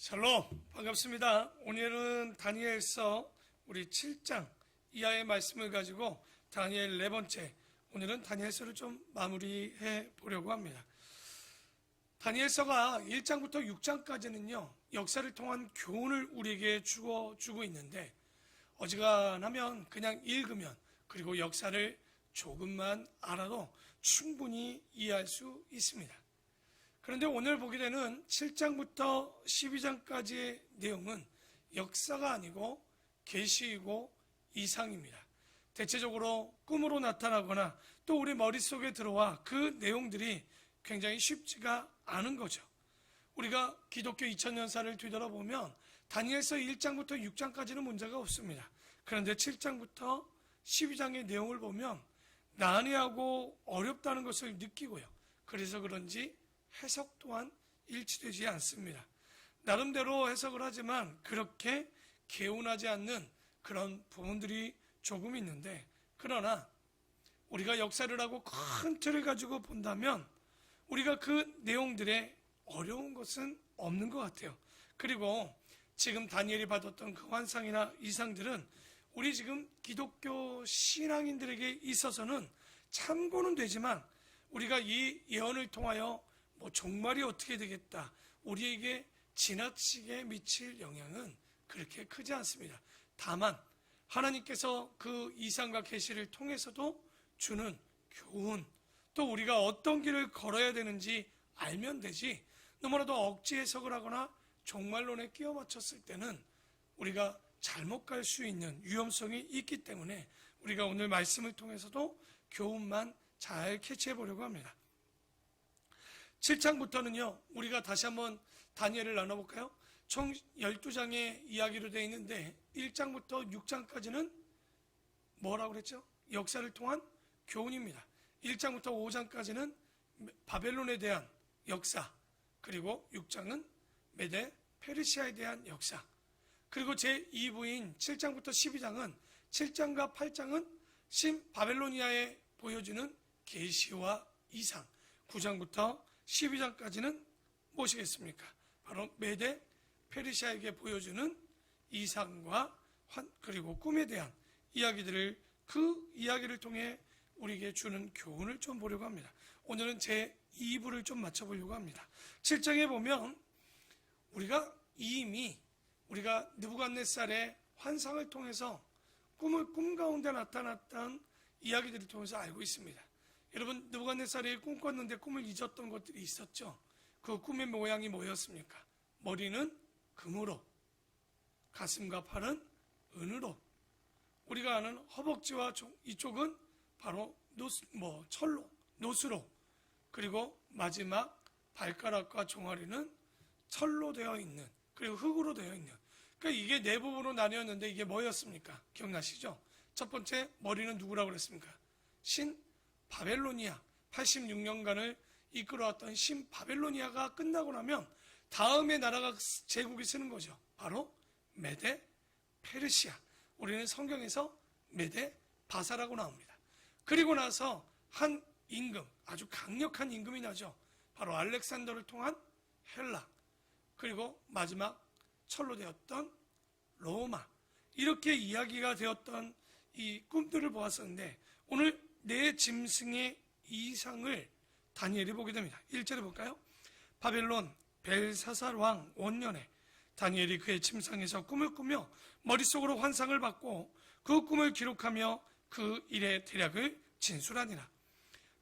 샬롬, 반갑습니다. 오늘은 다니엘서 우리 7장 이하의 말씀을 가지고 다니엘 네 번째, 오늘은 다니엘서를 좀 마무리해 보려고 합니다. 다니엘서가 1장부터 6장까지는요 역사를 통한 교훈을 우리에게 주고 있는데, 어지간하면 그냥 읽으면, 그리고 역사를 조금만 알아도 충분히 이해할 수 있습니다. 그런데 오늘 보게 되는 7장부터 12장까지의 내용은 역사가 아니고 계시이고 이상입니다. 대체적으로 꿈으로 나타나거나 또 우리 머릿속에 들어와 그 내용들이 굉장히 쉽지가 않은 거죠. 우리가 기독교 2000년사를 뒤돌아보면 다니엘서 1장부터 6장까지는 문제가 없습니다. 그런데 7장부터 12장의 내용을 보면 난해하고 어렵다는 것을 느끼고요. 그래서 그런지 해석 또한 일치되지 않습니다. 나름대로 해석을 하지만 그렇게 개운하지 않는 그런 부분들이 조금 있는데, 그러나 우리가 역사를 하고 큰 틀을 가지고 본다면 우리가 그 내용들에 어려운 것은 없는 것 같아요. 그리고 지금 다니엘이 받았던 그 환상이나 이상들은 우리 지금 기독교 신앙인들에게 있어서는 참고는 되지만, 우리가 이 예언을 통하여 종말이 어떻게 되겠다, 우리에게 지나치게 미칠 영향은 그렇게 크지 않습니다. 다만 하나님께서 그 이상과 계시를 통해서도 주는 교훈, 또 우리가 어떤 길을 걸어야 되는지 알면 되지, 너무나도 억지 해석을 하거나 종말론에 끼워 맞췄을 때는 우리가 잘못 갈 수 있는 위험성이 있기 때문에 우리가 오늘 말씀을 통해서도 교훈만 잘 캐치해 보려고 합니다. 7장부터는요 우리가 다시 한번 다니엘을 나눠볼까요? 총 12장의 이야기로 되어 있는데 1장부터 6장까지는 뭐라고 그랬죠? 역사를 통한 교훈입니다. 1장부터 5장까지는 바벨론에 대한 역사, 그리고 6장은 메데 페르시아에 대한 역사, 그리고 제2부인 7장부터 12장은 7장과 8장은 신 바벨로니아에 보여주는 계시와 이상, 9장부터 12장까지는 무엇이겠습니까? 바로 메데 페르시아에게 보여주는 이상과 그리고 꿈에 대한 이야기들을, 그 이야기를 통해 우리에게 주는 교훈을 좀 보려고 합니다. 오늘은 제 2부를 좀 맞춰보려고 합니다. 7장에 보면 우리가 느부갓네살의 환상을 통해서 꿈 가운데 나타났던 이야기들을 통해서 알고 있습니다. 여러분, 느부갓네살이 꿈꿨는데 꿈을 잊었던 것들이 있었죠. 그 꿈의 모양이 뭐였습니까? 머리는 금으로, 가슴과 팔은 은으로, 우리가 아는 허벅지와 이쪽은 바로 철로, 노수로, 그리고 마지막 발가락과 종아리는 철로 되어 있는, 그리고 흙으로 되어 있는, 그러니까 이게 네 부분으로 나뉘었는데 이게 뭐였습니까? 기억나시죠? 첫 번째, 머리는 누구라고 그랬습니까? 신 바벨로니아, 86년간을 이끌어왔던 신 바벨로니아가 끝나고 나면 다음에 나라가 제국이 쓰는 거죠. 바로 메데 페르시아. 우리는 성경에서 메데 바사라고 나옵니다. 그리고 나서 한 임금, 아주 강력한 임금이 나죠. 바로 알렉산더를 통한 헬라, 그리고 마지막 철로 되었던 로마. 이렇게 이야기가 되었던 이 꿈들을 보았었는데, 오늘 네 짐승의 이상을 다니엘이 보게 됩니다. 1절에 볼까요? 바벨론 벨사살 왕 원년에 다니엘이 그의 침상에서 꿈을 꾸며 머릿속으로 환상을 받고 그 꿈을 기록하며 그 일의 대략을 진술하니라.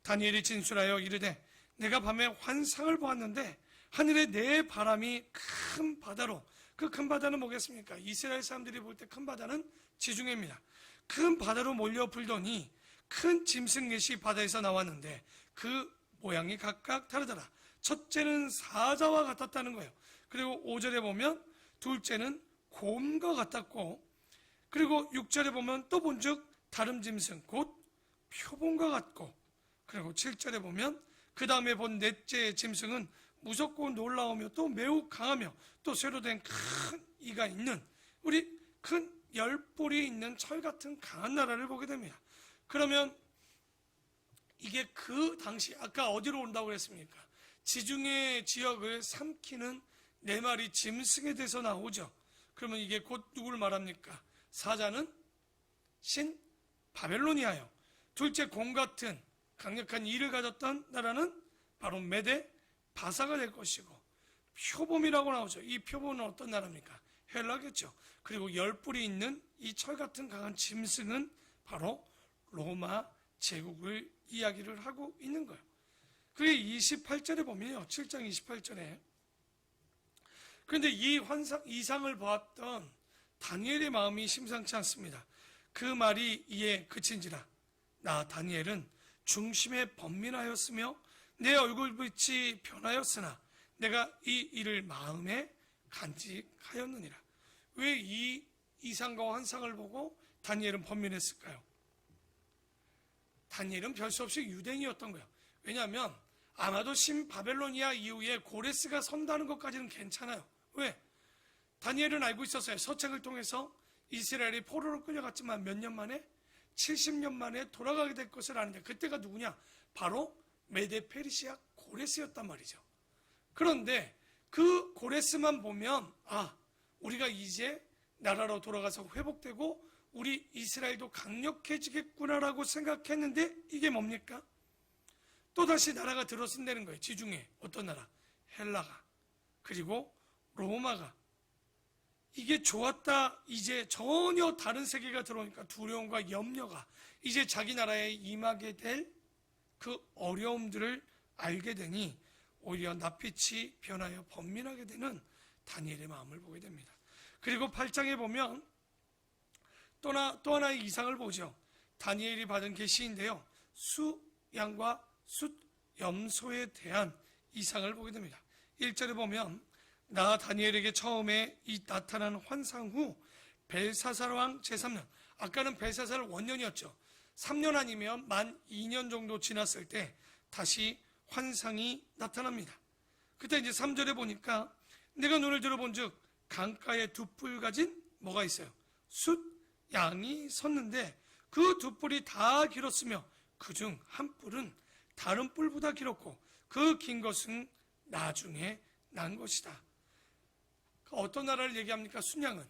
다니엘이 진술하여 이르되, 내가 밤에 환상을 보았는데 하늘에 네 바람이 큰 바다로, 그 큰 바다는 뭐겠습니까? 이스라엘 사람들이 볼 때 큰 바다는 지중해입니다. 큰 바다로 몰려 불더니 큰 짐승 넷이 바다에서 나왔는데 그 모양이 각각 다르더라. 첫째는 사자와 같았다는 거예요. 그리고 5절에 보면 둘째는 곰과 같았고, 그리고 6절에 보면 또 본즉 다른 짐승 곧 표본과 같고, 그리고 7절에 보면 그 다음에 본 넷째 짐승은 무섭고 놀라우며 또 매우 강하며 또 쇠로 된 큰 이가 있는, 우리 큰 열뿔이 있는 철 같은 강한 나라를 보게 됩니다. 그러면 이게 그 당시, 아까 어디로 온다고 그랬습니까? 지중해 지역을 삼키는 네 마리 짐승에 대해서 나오죠. 그러면 이게 곧 누구를 말합니까? 사자는 신 바벨론이하여 둘째 공 같은 강력한 이를 가졌던 나라는 바로 메데 바사가 될 것이고, 표범이라고 나오죠. 이 표범은 어떤 나라입니까? 헬라겠죠. 그리고 열 뿔이 있는 이 철 같은 강한 짐승은 바로 로마 제국을 이야기를 하고 있는 거예요. 그게 28절에 보면요. 7장 28절에. 그런데 이 이상을 보았던 다니엘의 마음이 심상치 않습니다. 그 말이 이에 그친지라. 나 다니엘은 중심에 번민하였으며 내 얼굴빛이 변하였으나 내가 이 일을 마음에 간직하였느니라. 왜 이 이상과 환상을 보고 다니엘은 번민했을까요? 다니엘은 별 수 없이 유대인이었던 거예요. 왜냐하면 아마도 신바벨로니아 이후에 고레스가 선다는 것까지는 괜찮아요. 왜? 다니엘은 알고 있었어요. 서책을 통해서 이스라엘이 포로로 끌려갔지만 몇 년 만에 70년 만에 돌아가게 될 것을 아는데, 그때가 누구냐? 바로 메데 페르시아 고레스였단 말이죠. 그런데 그 고레스만 보면 우리가 이제 나라로 돌아가서 회복되고 우리 이스라엘도 강력해지겠구나라고 생각했는데, 이게 뭡니까? 또다시 나라가 들어선다는 거예요. 지중해 어떤 나라? 헬라가, 그리고 로마가. 이게 좋았다, 이제 전혀 다른 세계가 들어오니까 두려움과 염려가 이제 자기 나라에 임하게 될 그 어려움들을 알게 되니 오히려 낯빛이 변하여 번민하게 되는 다니엘의 마음을 보게 됩니다. 그리고 8장에 보면 또 하나의 이상을 보죠. 다니엘이 받은 계시인데요, 수양과 숫염소에 대한 이상을 보게 됩니다. 1절에 보면 나 다니엘에게 처음에 이 나타난 환상 후 벨사살 왕 제3년, 아까는 벨사살 원년이었죠. 3년 아니면 만 2년 정도 지났을 때 다시 환상이 나타납니다. 그때 이제 3절에 보니까 내가 눈을 들어본 즉 강가에 두 뿔 가진 뭐가 있어요? 숫양이 섰는데 그 두 뿔이 다 길었으며 그중 한 뿔은 다른 뿔보다 길었고 그 긴 것은 나중에 난 것이다. 어떤 나라를 얘기합니까? 순양은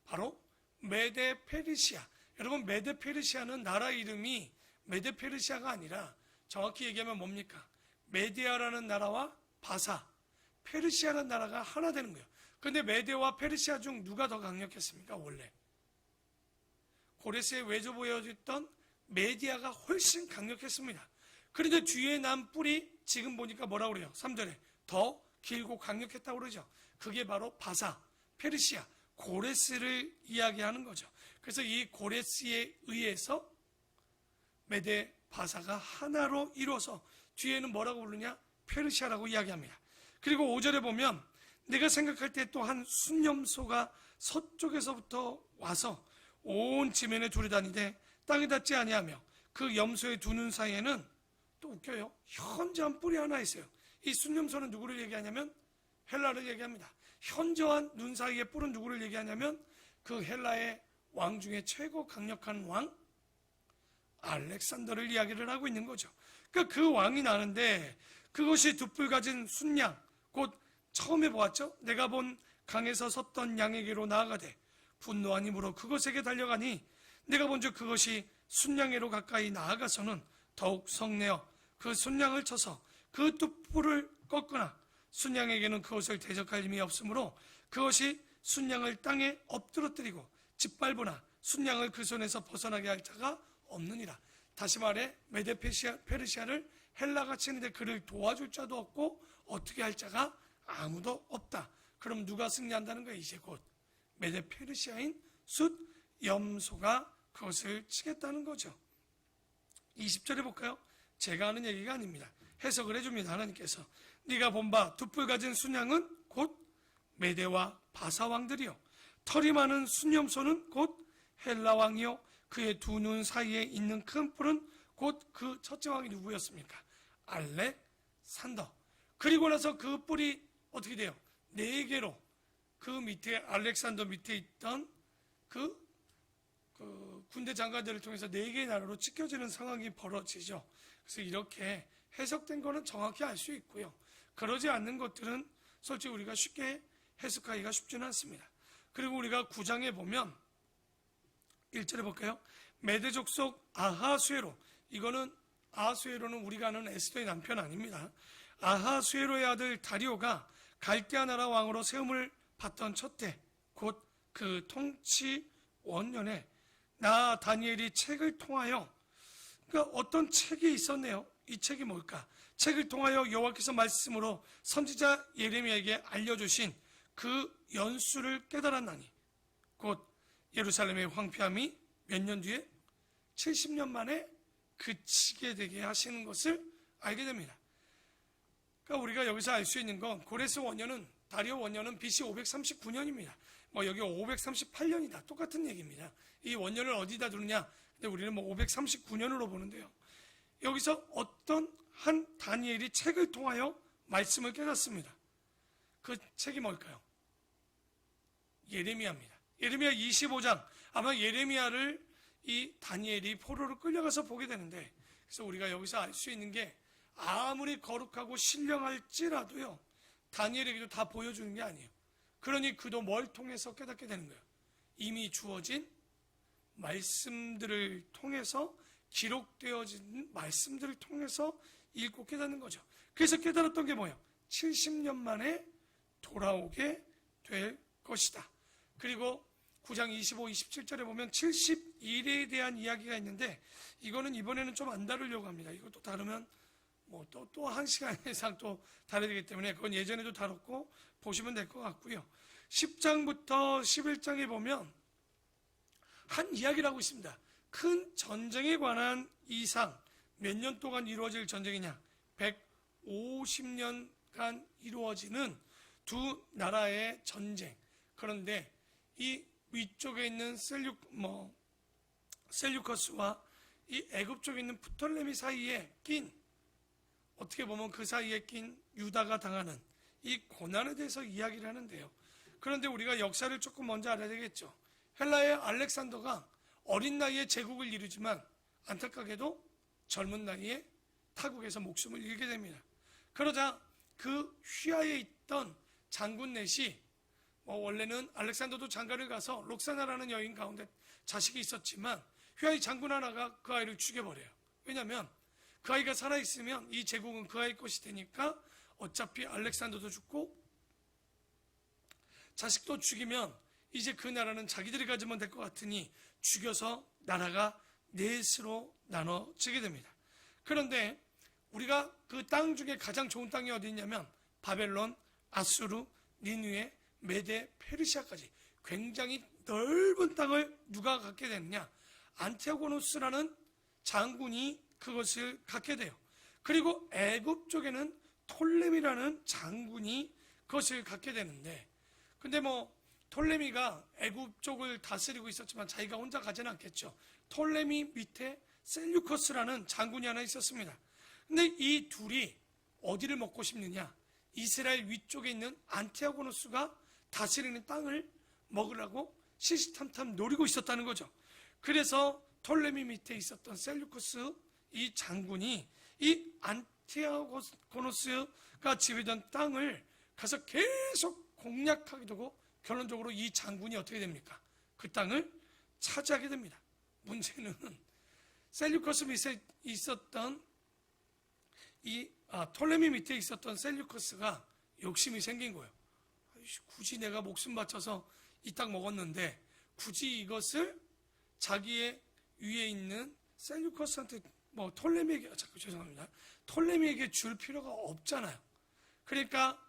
바로 메데 페르시아. 여러분, 메데 페르시아는 나라 이름이 메데 페르시아가 아니라 정확히 얘기하면 뭡니까? 메디아라는 나라와 바사, 페르시아라는 나라가 하나 되는 거예요. 그런데 메데와 페르시아 중 누가 더 강력했습니까? 원래 고레스에 외조 보여줬던 메디아가 훨씬 강력했습니다. 그런데 뒤에 난 뿔이 지금 보니까 뭐라고 그래요? 3절에 더 길고 강력했다고 그러죠. 그게 바로 바사, 페르시아, 고레스를 이야기하는 거죠. 그래서 이 고레스에 의해서 메데 바사가 하나로 이루어서 뒤에는 뭐라고 부르냐? 페르시아라고 이야기합니다. 그리고 5절에 보면 내가 생각할 때 또 한 순염소가 서쪽에서부터 와서 온 지면에 두루다니되 땅에 닿지 아니하며 그 염소의 두 눈 사이에는 또 웃겨요. 현저한 뿔이 하나 있어요. 이 순염소는 누구를 얘기하냐면 헬라를 얘기합니다. 현저한 눈 사이의 뿔은 누구를 얘기하냐면 그 헬라의 왕 중에 최고 강력한 왕 알렉산더를 이야기를 하고 있는 거죠. 그러니까 그 왕이 나는데 그것이 두 뿔 가진 순양, 곧 처음에 보았죠. 내가 본 강에서 섰던 양에게로 나아가되 분노한 힘으로 그것에게 달려가니 내가 본즉 그것이 순양에로 가까이 나아가서는 더욱 성내어 그 순양을 쳐서 그 두 뿔을 꺾으나 순양에게는 그것을 대적할 힘이 없으므로 그것이 순양을 땅에 엎드러뜨리고 짓밟으나 순양을 그 손에서 벗어나게 할 자가 없느니라. 다시 말해 메데 페르시아를 헬라가 치는데 그를 도와줄 자도 없고 어떻게 할 자가 아무도 없다. 그럼 누가 승리한다는 거예요? 이제 곧 메데 페르시아인 숫염소가 그것을 치겠다는 거죠. 20절에 볼까요? 제가 하는 얘기가 아닙니다. 해석을 해줍니다. 하나님께서 네가 본 바 두 뿔 가진 순양은 곧 메데와 바사 왕들이요 털이 많은 순염소는 곧 헬라 왕이요 그의 두 눈 사이에 있는 큰 뿔은 곧 그 첫째 왕이 누구였습니까? 알렉산더. 그리고 나서 그 뿔이 어떻게 돼요? 네 개로 그 밑에 알렉산더 밑에 있던 그 군대 장관들을 통해서 네 개의 나라로 찢겨지는 상황이 벌어지죠. 그래서 이렇게 해석된 거는 정확히 알 수 있고요. 그러지 않는 것들은 솔직히 우리가 쉽게 해석하기가 쉽지는 않습니다. 그리고 우리가 9장에 보면 1절에 볼까요? 메대 족속 아하수에로, 이거는 아하수에로는 우리가 아는 에스더의 남편 아닙니다. 아하수에로의 아들 다리오가 갈대아 나라 왕으로 세움을 받던 첫 해, 곧 그 통치 원년에 나 다니엘이 책을 통하여, 그러니까 어떤 책이 있었네요. 이 책이 뭘까? 책을 통하여 여호와께서 말씀으로 선지자 예레미야에게 알려주신 그 연수를 깨달았나니, 곧 예루살렘의 황폐함이 몇 년 뒤에 70년 만에 그치게 되게 하시는 것을 알게 됩니다. 그러니까 우리가 여기서 알 수 있는 건 고레스 원년은, 다리오 원년은 BC 539년입니다. 여기 538년이다. 똑같은 얘기입니다. 이 원년을 어디다 두느냐? 근데 우리는 539년으로 보는데요. 여기서 어떤 한 다니엘이 책을 통하여 말씀을 깨닫습니다. 그 책이 뭘까요? 예레미야입니다. 예레미야 25장. 아마 예레미야를 이 다니엘이 포로로 끌려가서 보게 되는데, 그래서 우리가 여기서 알 수 있는 게 아무리 거룩하고 신령할지라도요, 다니엘에게도 다 보여주는 게 아니에요. 그러니 그도 뭘 통해서 깨닫게 되는 거예요? 이미 주어진 말씀들을 통해서, 기록되어진 말씀들을 통해서 읽고 깨닫는 거죠. 그래서 깨달았던 게 뭐예요? 70년 만에 돌아오게 될 것이다. 그리고 9장 25, 27절에 보면 70일에 대한 이야기가 있는데, 이거는 이번에는 좀 안 다루려고 합니다. 이것도 다루면 또 한 시간 이상 또 다뤄야 되기 때문에 그건 예전에도 다뤘고 보시면 될 것 같고요. 10장부터 11장에 보면 한 이야기를 하고 있습니다. 큰 전쟁에 관한 이상, 몇 년 동안 이루어질 전쟁이냐? 150년간 이루어지는 두 나라의 전쟁. 그런데 이 위쪽에 있는 셀류커스와 이 애굽 쪽에 있는 프톨레미 사이에 낀, 어떻게 보면 그 사이에 낀 유다가 당하는 이 고난에 대해서 이야기를 하는데요. 그런데 우리가 역사를 조금 먼저 알아야 되겠죠. 헬라의 알렉산더가 어린 나이에 제국을 이루지만 안타깝게도 젊은 나이에 타국에서 목숨을 잃게 됩니다. 그러자 그 휘하에 있던 장군 넷이, 원래는 알렉산더도 장가를 가서 록사나라는 여인 가운데 자식이 있었지만 휘하의 장군 하나가 그 아이를 죽여버려요. 왜냐하면 그 아이가 살아있으면 이 제국은 그 아이 것이 되니까 어차피 알렉산더도 죽고 자식도 죽이면 이제 그 나라는 자기들이 가지면 될 것 같으니 죽여서 나라가 넷으로 나눠지게 됩니다. 그런데 우리가 그 땅 중에 가장 좋은 땅이 어디 있냐면 바벨론, 아수르, 니느웨, 메데, 페르시아까지 굉장히 넓은 땅을 누가 갖게 되느냐? 안티아고노스라는 장군이 그것을 갖게 돼요. 그리고 애굽 쪽에는 톨레미라는 장군이 그것을 갖게 되는데, 근데 톨레미가 애굽 쪽을 다스리고 있었지만 자기가 혼자 가지는 않겠죠. 톨레미 밑에 셀류커스라는 장군이 하나 있었습니다. 근데 이 둘이 어디를 먹고 싶느냐? 이스라엘 위쪽에 있는 안티아고노스가 다스리는 땅을 먹으라고 시시탐탐 노리고 있었다는 거죠. 그래서 톨레미 밑에 있었던 셀류커스 이 장군이 이 안티아고노스가 지배던 땅을 가서 계속 공략하게 되고, 결론적으로 이 장군이 어떻게 됩니까? 그 땅을 차지하게 됩니다. 문제는 셀류커스 밑에 있었던 톨레미 밑에 있었던 셀류커스가 욕심이 생긴 거예요. 굳이 내가 목숨 바쳐서 이 땅 먹었는데 굳이 이것을 자기의 위에 있는 셀류커스한테 톨레미에게 줄 필요가 없잖아요. 그러니까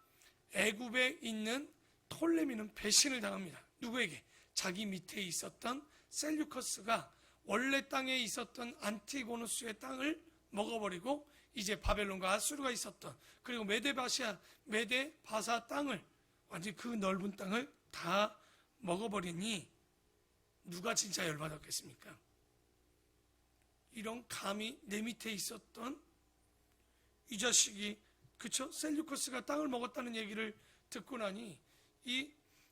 애굽에 있는 톨레미는 배신을 당합니다. 누구에게? 자기 밑에 있었던 셀류커스가 원래 땅에 있었던 안티고노스의 땅을 먹어버리고 이제 바벨론과 아수르가 있었던, 그리고 메데 바사 땅을, 완전히 그 넓은 땅을 다 먹어버리니 누가 진짜 열받았겠습니까? 이런 감히 내 밑에 있었던 이 자식이, 그쵸? 셀류커스가 땅을 먹었다는 얘기를 듣고 나니 이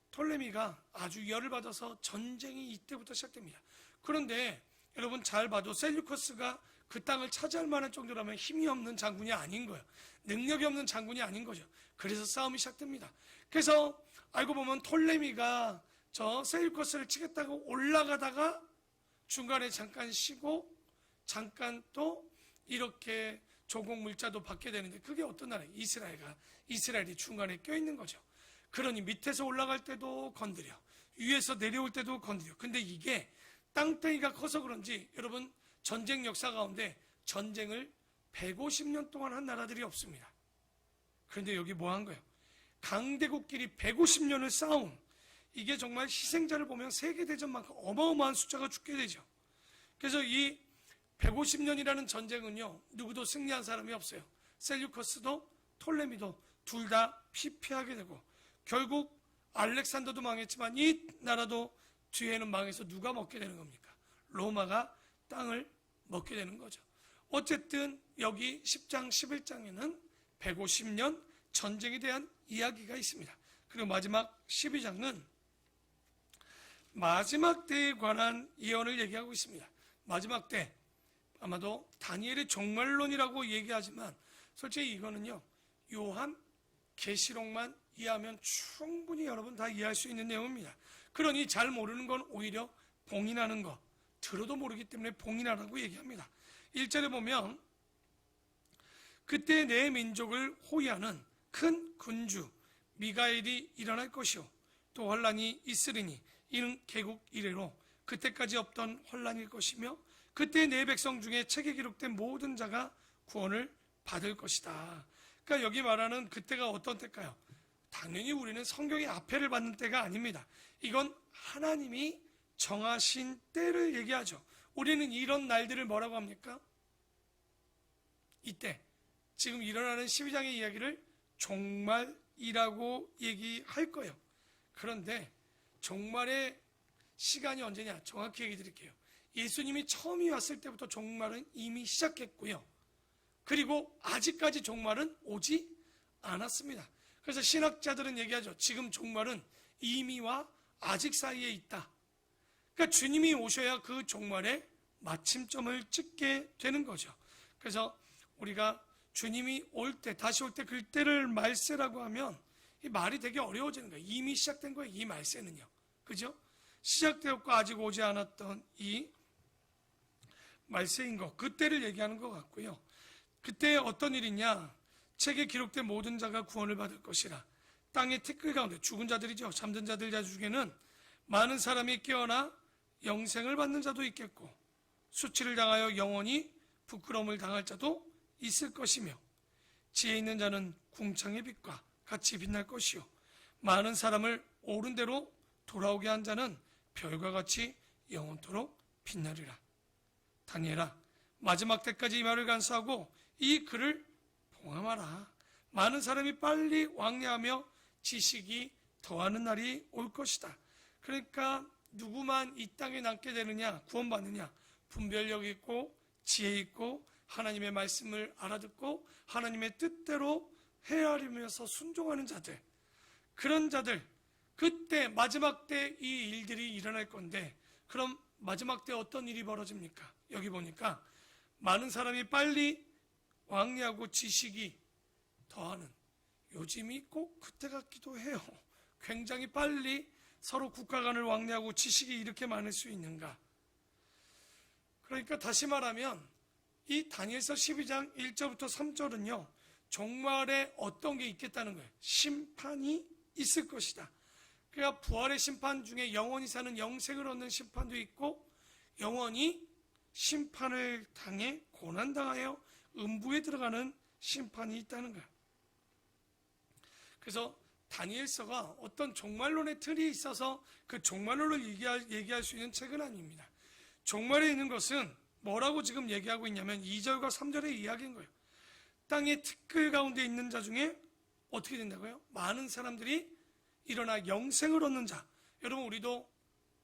톨레미가 아주 열을 받아서 전쟁이 이때부터 시작됩니다. 그런데 여러분 잘 봐도 셀류커스가 그 땅을 차지할 만한 정도라면 힘이 없는 장군이 아닌 거예요. 능력이 없는 장군이 아닌 거죠. 그래서 싸움이 시작됩니다. 그래서 알고 보면 톨레미가 저 셀유커스를 치겠다고 올라가다가 중간에 잠깐 쉬고 잠깐 또 이렇게 조공 물자도 받게 되는데, 그게 어떤 나라예요? 이스라엘이 중간에 껴있는 거죠. 그러니 밑에서 올라갈 때도 건드려, 위에서 내려올 때도 건드려. 근데 이게 땅덩이가 커서 그런지 여러분, 전쟁 역사 가운데 전쟁을 150년 동안 한 나라들이 없습니다. 그런데 여기 뭐 한 거예요? 강대국끼리 150년을 싸움. 이게 정말 희생자를 보면 세계대전만큼 어마어마한 숫자가 죽게 되죠. 그래서 이 150년이라는 전쟁은요, 누구도 승리한 사람이 없어요. 셀유커스도 톨레미도 둘 다 피폐하게 되고, 결국 알렉산더도 망했지만 이 나라도 뒤에는 망해서 누가 먹게 되는 겁니까? 로마가 땅을 먹게 되는 거죠. 어쨌든 여기 10장 11장에는 150년 전쟁에 대한 이야기가 있습니다. 그리고 마지막 12장은 마지막 때에 관한 예언을 얘기하고 있습니다. 마지막 때, 아마도 다니엘의 종말론이라고 얘기하지만 솔직히 이거는요, 요한 계시록만 이해하면 충분히 여러분 다 이해할 수 있는 내용입니다. 그러니 잘 모르는 건 오히려 봉인하는 거, 들어도 모르기 때문에 봉인하라고 얘기합니다. 1절에 보면 그때 내 민족을 호위하는 큰 군주 미가엘이 일어날 것이요 또 환란이 있으리니 이는 개국 이래로 그때까지 없던 환란일 것이며 그때 내 백성 중에 책에 기록된 모든 자가 구원을 받을 것이다. 그러니까 여기 말하는 그때가 어떤 때일까요? 당연히 우리는 성경의 앞에를 받는 때가 아닙니다. 이건 하나님이 정하신 때를 얘기하죠. 우리는 이런 날들을 뭐라고 합니까? 이때 지금 일어나는 12장의 이야기를 종말이라고 얘기할 거예요. 그런데 종말의 시간이 언제냐? 정확히 얘기 드릴게요. 예수님이 처음이 왔을 때부터 종말은 이미 시작했고요. 그리고 아직까지 종말은 오지 않았습니다. 그래서 신학자들은 얘기하죠. 지금 종말은 이미와 아직 사이에 있다. 그러니까 주님이 오셔야 그 종말에 마침점을 찍게 되는 거죠. 그래서 우리가 주님이 올 때, 다시 올 때 그때를 말세라고 하면 이 말이 되게 어려워지는 거예요. 이미 시작된 거예요, 이 말세는요. 그죠? 시작되었고 아직 오지 않았던 이 말세인 것, 그때를 얘기하는 것 같고요. 그때 어떤 일이냐? 책에 기록된 모든 자가 구원을 받을 것이라. 땅의 티끌 가운데 죽은 자들이죠. 잠든 자들 중에는 많은 사람이 깨어나 영생을 받는 자도 있겠고 수치를 당하여 영원히 부끄러움을 당할 자도 있을 것이며 지혜 있는 자는 궁창의 빛과 같이 빛날 것이요 많은 사람을 옳은 대로 돌아오게 한 자는 별과 같이 영원토록 빛나리라. 다니엘아, 마지막 때까지 이 말을 간수하고 이 글을 봉함하라. 많은 사람이 빨리 왕래하며 지식이 더하는 날이 올 것이다. 그러니까 누구만 이 땅에 남게 되느냐, 구원받느냐? 분별력 있고 지혜 있고 하나님의 말씀을 알아듣고 하나님의 뜻대로 헤아리면서 순종하는 자들, 그런 자들, 그때 마지막 때 이 일들이 일어날 건데, 그럼 마지막 때 어떤 일이 벌어집니까? 여기 보니까 많은 사람이 빨리 왕래하고 지식이 더하는, 요즘이 꼭 그때 같기도 해요. 굉장히 빨리 서로 국가 간을 왕래하고 지식이 이렇게 많을 수 있는가? 그러니까 다시 말하면 이 다니엘서 12장 1절부터 3절은요 종말에 어떤 게 있겠다는 거예요. 심판이 있을 것이다. 그러니까 부활의 심판 중에 영원히 사는 영생을 얻는 심판도 있고 영원히 심판을 당해 고난당하여 음부에 들어가는 심판이 있다는 거예요. 그래서 다니엘서가 어떤 종말론의 틀이 있어서 그 종말론을 얘기할 수 있는 책은 아닙니다. 종말에 있는 것은 뭐라고 지금 얘기하고 있냐면 2절과 3절의 이야기인 거예요. 땅의 티끌 가운데 있는 자 중에 어떻게 된다고요? 많은 사람들이 일어나 영생을 얻는 자. 여러분, 우리도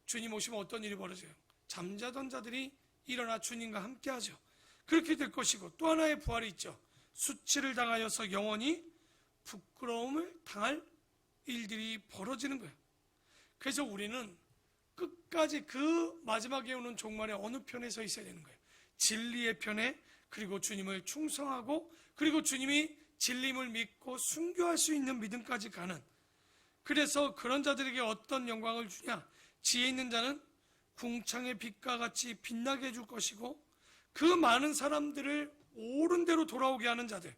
주님 오시면 어떤 일이 벌어져요? 잠자던 자들이 일어나 주님과 함께 하죠. 그렇게 될 것이고 또 하나의 부활이 있죠. 수치를 당하여서 영원히 부끄러움을 당할 일들이 벌어지는 거예요. 그래서 우리는 끝까지 그 마지막에 오는 종말의 어느 편에 서 있어야 되는 거예요. 진리의 편에, 그리고 주님을 충성하고, 그리고 주님이 진리임을 믿고 순교할 수 있는 믿음까지 가는, 그래서 그런 자들에게 어떤 영광을 주냐? 지혜 있는 자는 궁창의 빛과 같이 빛나게 해줄 것이고, 그 많은 사람들을 옳은 대로 돌아오게 하는 자들,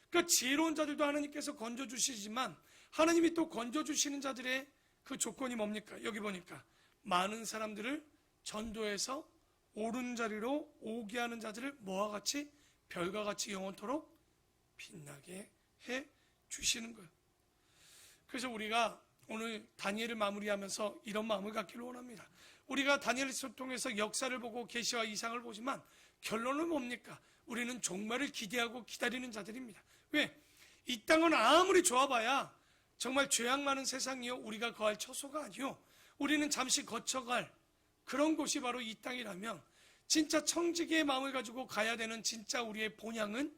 그러니까 지혜로운 자들도 하나님께서 건져주시지만 하나님이 또 건져주시는 자들의 그 조건이 뭡니까? 여기 보니까 많은 사람들을 전도해서 옳은 자리로 오게 하는 자들을 뭐와 같이? 별과 같이 영원토록 빛나게 해 주시는 거예요. 그래서 우리가 오늘 다니엘을 마무리하면서 이런 마음을 갖기를 원합니다. 우리가 다니엘을 통해서 역사를 보고 계시와 이상을 보지만 결론은 뭡니까? 우리는 종말을 기대하고 기다리는 자들입니다. 왜? 이 땅은 아무리 좋아봐야 정말 죄악 많은 세상이요, 우리가 거할 처소가 아니요, 우리는 잠시 거쳐갈 그런 곳이 바로 이 땅이라면 진짜 청지기의 마음을 가지고 가야 되는 진짜 우리의 본향은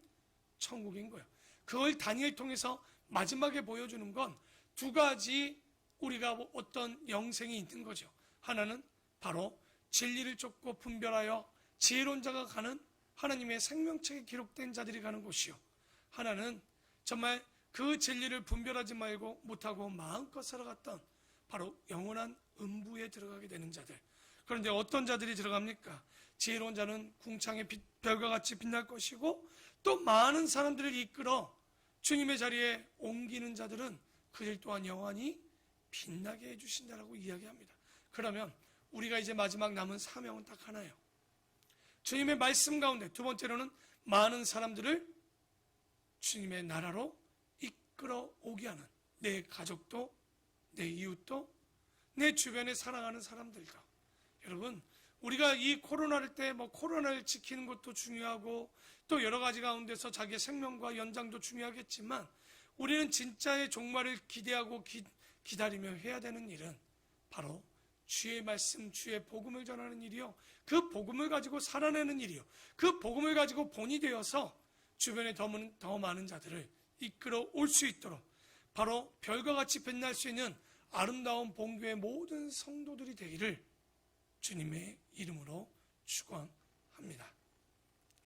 천국인 거예요. 그걸 다니엘 통해서 마지막에 보여주는 건 두 가지 우리가 어떤 영생이 있는 거죠. 하나는 바로 진리를 쫓고 분별하여 지혜로운 자가 가는 하나님의 생명책에 기록된 자들이 가는 곳이요, 하나는 정말 그 진리를 분별하지 말고 못하고 마음껏 살아갔던 바로 영원한 음부에 들어가게 되는 자들. 그런데 어떤 자들이 들어갑니까? 지혜로운 자는 궁창의 별과 같이 빛날 것이고, 또 많은 사람들을 이끌어 주님의 자리에 옮기는 자들은 그들 또한 영원히 빛나게 해주신다라고 이야기합니다. 그러면 우리가 이제 마지막 남은 사명은 딱 하나예요. 주님의 말씀 가운데 두 번째로는 많은 사람들을 주님의 나라로 이끌어 오게 하는, 내 가족도, 내 이웃도, 내 주변에 사랑하는 사람들도. 여러분, 우리가 이 코로나를 때 코로나를 지키는 것도 중요하고 또 여러 가지 가운데서 자기의 생명과 연장도 중요하겠지만, 우리는 진짜의 종말을 기대하고 기다리며 해야 되는 일은 바로 주의 말씀, 주의 복음을 전하는 일이요, 그 복음을 가지고 살아내는 일이요, 그 복음을 가지고 본이 되어서 주변에 더 많은 자들을 이끌어 올 수 있도록 바로 별과 같이 빛날 수 있는 아름다운 본교의 모든 성도들이 되기를 주님의 이름으로 축원합니다.